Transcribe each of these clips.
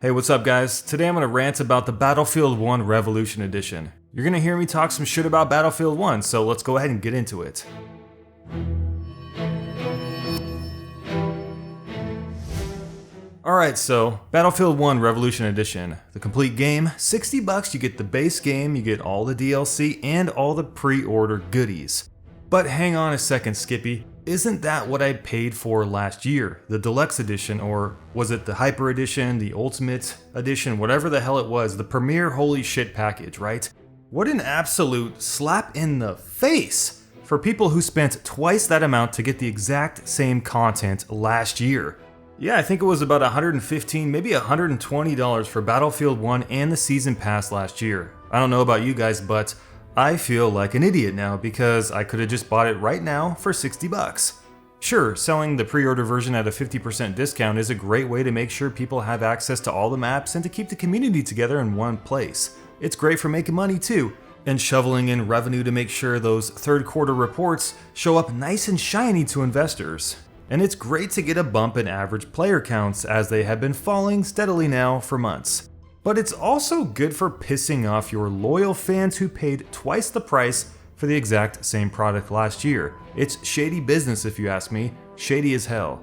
Hey, what's up guys? Today I'm going to rant about the Battlefield 1 Revolution Edition. You're going to hear me talk some shit about Battlefield 1, so let's go ahead and get into it. Alright, so Battlefield 1 Revolution Edition. The complete game, $60, you get the base game, you get all the DLC, and all the pre-order goodies. But hang on a second, Skippy. Isn't that what I paid for last year? The Deluxe Edition, or was it the Hyper Edition, the Ultimate Edition, whatever the hell it was, the Premier Holy Shit package, right? What an absolute slap in the face for people who spent twice that amount to get the exact same content last year. Yeah, I think it was about $115, maybe $120 for Battlefield 1 and the Season Pass last year. I don't know about you guys, but I feel like an idiot now because I could have just bought it right now for $60. Sure, selling the pre-order version at a 50% discount is a great way to make sure people have access to all the maps and to keep the community together in one place. It's great for making money too, and shoveling in revenue to make sure those third quarter reports show up nice and shiny to investors. And it's great to get a bump in average player counts as they have been falling steadily now for months. But it's also good for pissing off your loyal fans who paid twice the price for the exact same product last year. It's shady business if you ask me, shady as hell.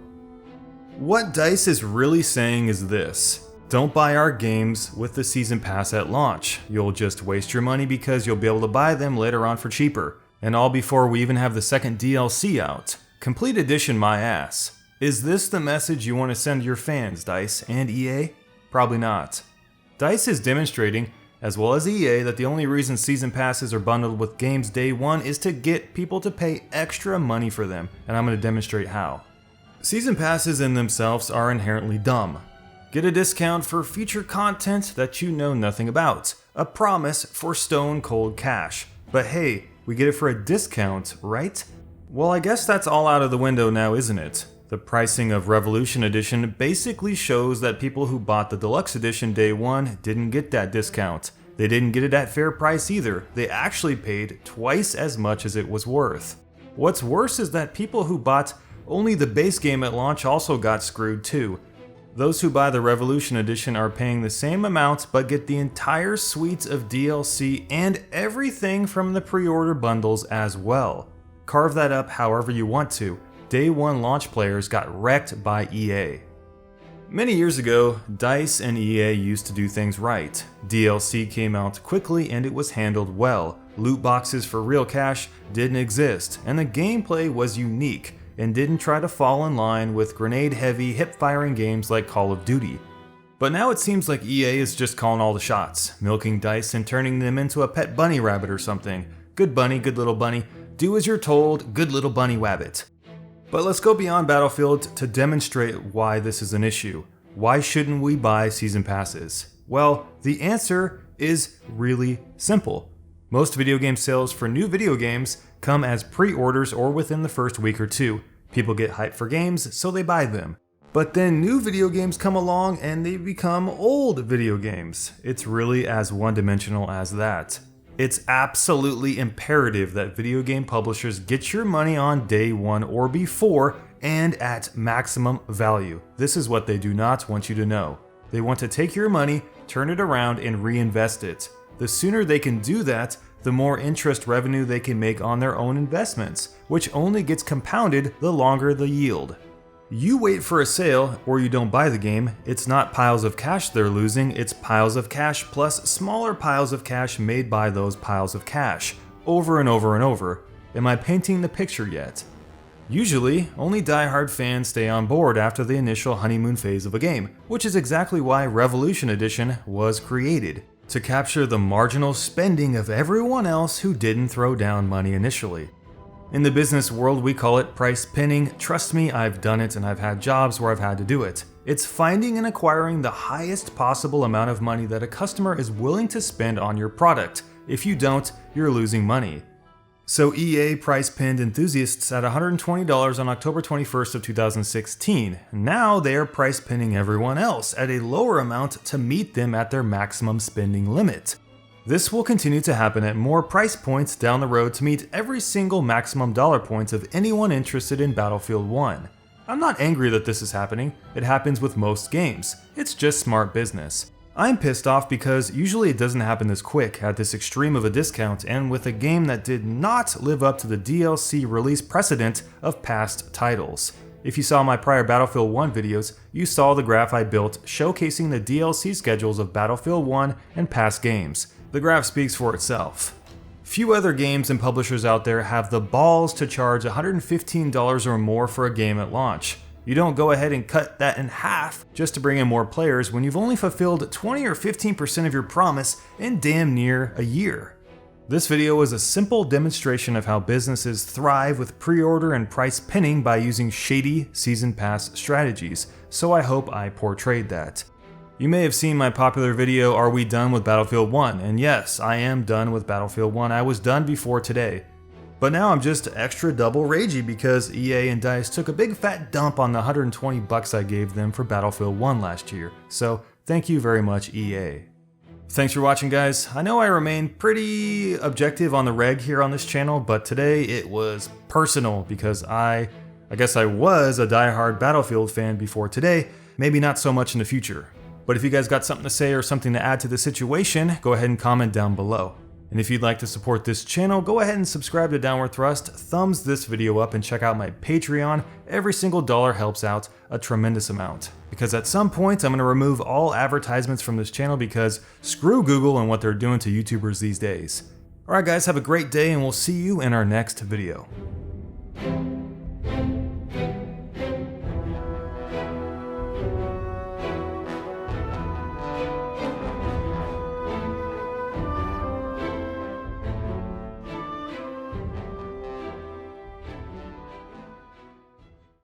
What DICE is really saying is this: don't buy our games with the Season Pass at launch. You'll just waste your money because you'll be able to buy them later on for cheaper. And all before we even have the second DLC out. Complete Edition my ass. Is this the message you want to send your fans, DICE and EA? Probably not. DICE is demonstrating, as well as EA, that the only reason Season Passes are bundled with games day one is to get people to pay extra money for them, and I'm going to demonstrate how. Season Passes in themselves are inherently dumb. Get a discount for feature content that you know nothing about. A promise for stone cold cash. But hey, we get it for a discount, right? Well, I guess that's all out of the window now, isn't it? The pricing of Revolution Edition basically shows that people who bought the Deluxe Edition day one didn't get that discount. They didn't get it at fair price either. They actually paid twice as much as it was worth. What's worse is that people who bought only the base game at launch also got screwed too. Those who buy the Revolution Edition are paying the same amount but get the entire suite of DLC and everything from the pre-order bundles as well. Carve that up however you want to. Day one launch players got wrecked by EA. Many years ago, DICE and EA used to do things right. DLC came out quickly and it was handled well. Loot boxes for real cash didn't exist, and the gameplay was unique and didn't try to fall in line with grenade-heavy, hip-firing games like Call of Duty. But now it seems like EA is just calling all the shots, milking DICE and turning them into a pet bunny rabbit or something. Good bunny, good little bunny. Do as you're told, good little bunny wabbit. But let's go beyond Battlefield to demonstrate why this is an issue. Why shouldn't we buy Season Passes? Well, the answer is really simple. Most video game sales for new video games come as pre-orders or within the first week or two. People get hyped for games, so they buy them. But then new video games come along and they become old video games. It's really as one-dimensional as that. It's absolutely imperative that video game publishers get your money on day one or before and at maximum value. This is what they do not want you to know. They want to take your money, turn it around, and reinvest it. The sooner they can do that, the more interest revenue they can make on their own investments, which only gets compounded the longer the yield. You wait for a sale or you don't buy the game, it's not piles of cash they're losing, it's piles of cash plus smaller piles of cash made by those piles of cash, over and over and over. Am I painting the picture yet? Usually, only die-hard fans stay on board after the initial honeymoon phase of a game, which is exactly why Revolution Edition was created, to capture the marginal spending of everyone else who didn't throw down money initially. In the business world, we call it price pinning. Trust me, I've done it and I've had jobs where I've had to do it. It's finding and acquiring the highest possible amount of money that a customer is willing to spend on your product. If you don't, you're losing money. So EA price pinned enthusiasts at $120 on October 21st of 2016. Now they are price pinning everyone else at a lower amount to meet them at their maximum spending limit. This will continue to happen at more price points down the road to meet every single maximum dollar points of anyone interested in Battlefield 1. I'm not angry that this is happening, it happens with most games. It's just smart business. I'm pissed off because usually it doesn't happen this quick at this extreme of a discount and with a game that did not live up to the DLC release precedent of past titles. If you saw my prior Battlefield 1 videos, you saw the graph I built showcasing the DLC schedules of Battlefield 1 and past games. The graph speaks for itself. Few other games and publishers out there have the balls to charge $115 or more for a game at launch. You don't go ahead and cut that in half just to bring in more players when you've only fulfilled 20 or 15% of your promise in damn near a year. This video was a simple demonstration of how businesses thrive with pre-order and price pinning by using shady season pass strategies, so I hope I portrayed that. You may have seen my popular video, Are We Done with Battlefield 1? And yes, I am done with Battlefield 1. I was done before today. But now I'm just extra double ragey because EA and DICE took a big fat dump on the $120 I gave them for Battlefield 1 last year. So thank you very much, EA. Thanks for watching, guys. I know I remain pretty objective on the reg here on this channel, but today it was personal because I guess I was a diehard Battlefield fan before today, maybe not so much in the future. But if you guys got something to say or something to add to the situation, go ahead and comment down below. And if you'd like to support this channel, go ahead and subscribe to Downward Thrust, thumbs this video up, and check out my Patreon. Every single dollar helps out a tremendous amount. Because at some point, I'm going to remove all advertisements from this channel because screw Google and what they're doing to YouTubers these days. Alright guys, have a great day and we'll see you in our next video.